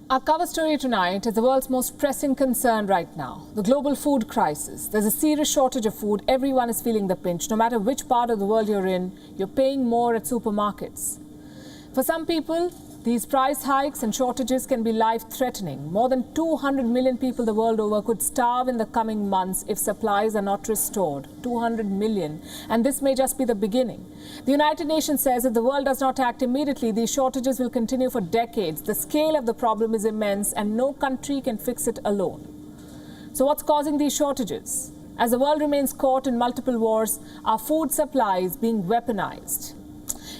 Our cover story tonight is the world's most pressing concern right now, the global food crisis. There's a serious shortage of food. Everyone is feeling the pinch. No matter which part of the world you're in, you're paying more at supermarkets. For some people, these price hikes and shortages can be life-threatening. More than 200 million people the world over could starve in the coming months if supplies are not restored. 200 million. And this may just be the beginning. The United Nations says if the world does not act immediately, these shortages will continue for decades. The scale of the problem is immense and no country can fix it alone. So what's causing these shortages? As the world remains caught in multiple wars, our food supply is being weaponized.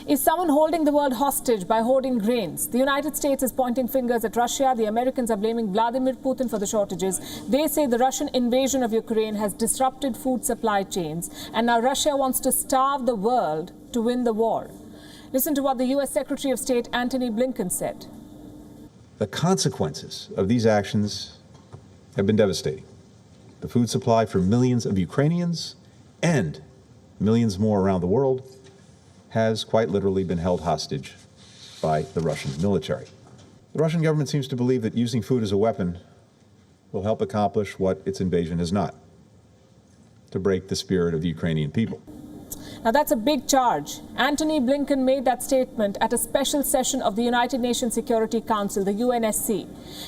Is someone holding the world hostage by hoarding grains? The United States is pointing fingers at Russia. The Americans are blaming Vladimir Putin for the shortages. They say the Russian invasion of Ukraine has disrupted food supply chains. And now Russia wants to starve the world to win the war. Listen to what the U.S. Secretary of State Antony Blinken said. The consequences of these actions have been devastating. The food supply for millions of Ukrainians and millions more around the world has quite literally been held hostage by the Russian military. The Russian government seems to believe that using food as a weapon will help accomplish what its invasion has not, to break the spirit of the Ukrainian people. Now that's a big charge. Antony Blinken made that statement at a special session of the United Nations Security Council, the UNSC.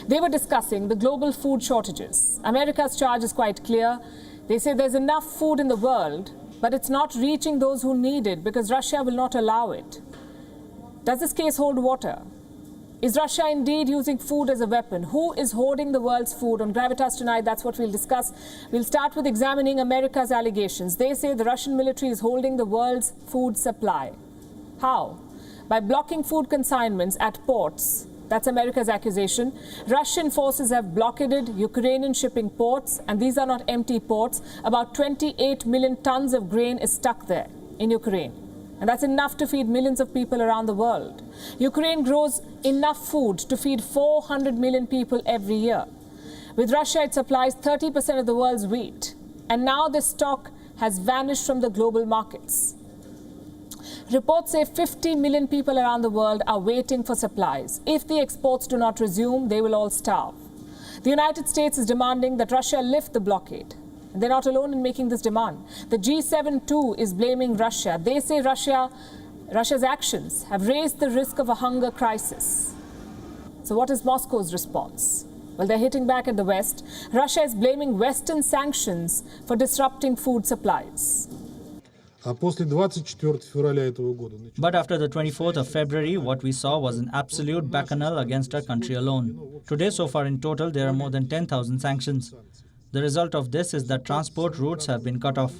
They were discussing the global food shortages. America's charge is quite clear. They say there's enough food in the world, but it's not reaching those who need it because Russia will not allow it. Does this case hold water? Is Russia indeed using food as a weapon? Who is hoarding the world's food? On Gravitas tonight, that's what we'll discuss. We'll start with examining America's allegations. They say the Russian military is holding the world's food supply. How? By blocking food consignments at ports. That's America's accusation. Russian forces have blockaded Ukrainian shipping ports, and these are not empty ports. About 28 million tons of grain is stuck there in Ukraine. And that's enough to feed millions of people around the world. Ukraine grows enough food to feed 400 million people every year. With Russia, it supplies 30% of the world's wheat. And now this stock has vanished from the global markets. Reports say 50 million people around the world are waiting for supplies. If the exports do not resume, they will all starve. The United States is demanding that Russia lift the blockade. And they're not alone in making this demand. The G7 too is blaming Russia. They say Russia's actions have raised the risk of a hunger crisis. So what is Moscow's response? Well, they're hitting back at the West. Russia is blaming Western sanctions for disrupting food supplies. But after the 24th of February, what we saw was an absolute bacchanal against our country alone. Today, so far in total, there are more than 10,000 sanctions. The result of this is that transport routes have been cut off.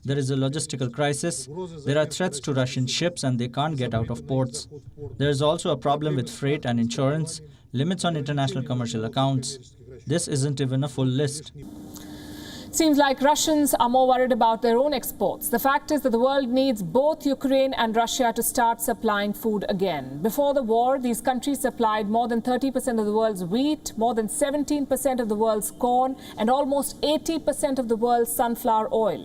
There is a logistical crisis. There are threats to Russian ships and they can't get out of ports. There is also a problem with freight and insurance, limits on international commercial accounts. This isn't even a full list. Seems like Russians are more worried about their own exports. The fact is that the world needs both Ukraine and Russia to start supplying food again. Before the war, these countries supplied more than 30% of the world's wheat, more than 17% of the world's corn, and almost 80% of the world's sunflower oil.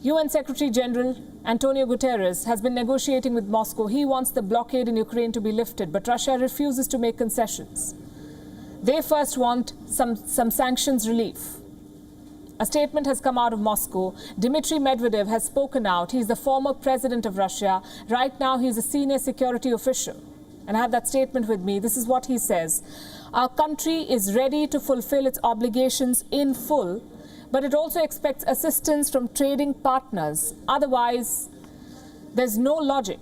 UN Secretary General Antonio Guterres has been negotiating with Moscow. He wants the blockade in Ukraine to be lifted, but Russia refuses to make concessions. They first want some sanctions relief. A statement has come out of Moscow. Dmitry Medvedev has spoken out. He's the former president of Russia. Right now, he's a senior security official. And I have that statement with me. This is what he says. Our country is ready to fulfill its obligations in full, but it also expects assistance from trading partners. Otherwise, there's no logic.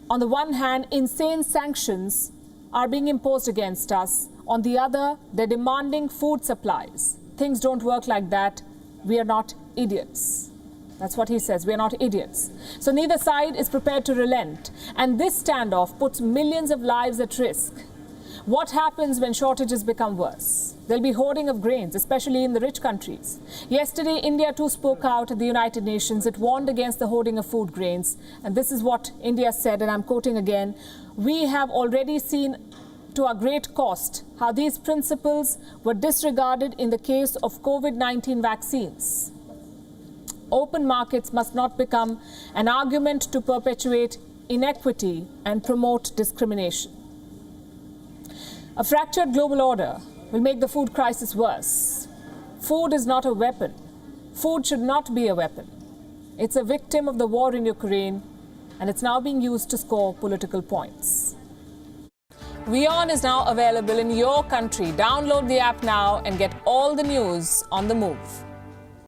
On the one hand, insane sanctions are being imposed against us. On the other, they're demanding food supplies. Things don't work like that. We are not idiots. That's what he says. We are not idiots. So neither side is prepared to relent. And this standoff puts millions of lives at risk. What happens when shortages become worse? There'll be hoarding of grains, especially in the rich countries. Yesterday, India too spoke out at the United Nations. It warned against the hoarding of food grains. And this is what India said, and I'm quoting again. We have already seen to our great cost how these principles were disregarded in the case of COVID-19 vaccines. Open markets must not become an argument to perpetuate inequity and promote discrimination. A fractured global order will make the food crisis worse. Food is not a weapon. Food should not be a weapon. It's a victim of the war in Ukraine, and it's now being used to score political points. WION is now available in your country. Download the app now and get all the news on the move.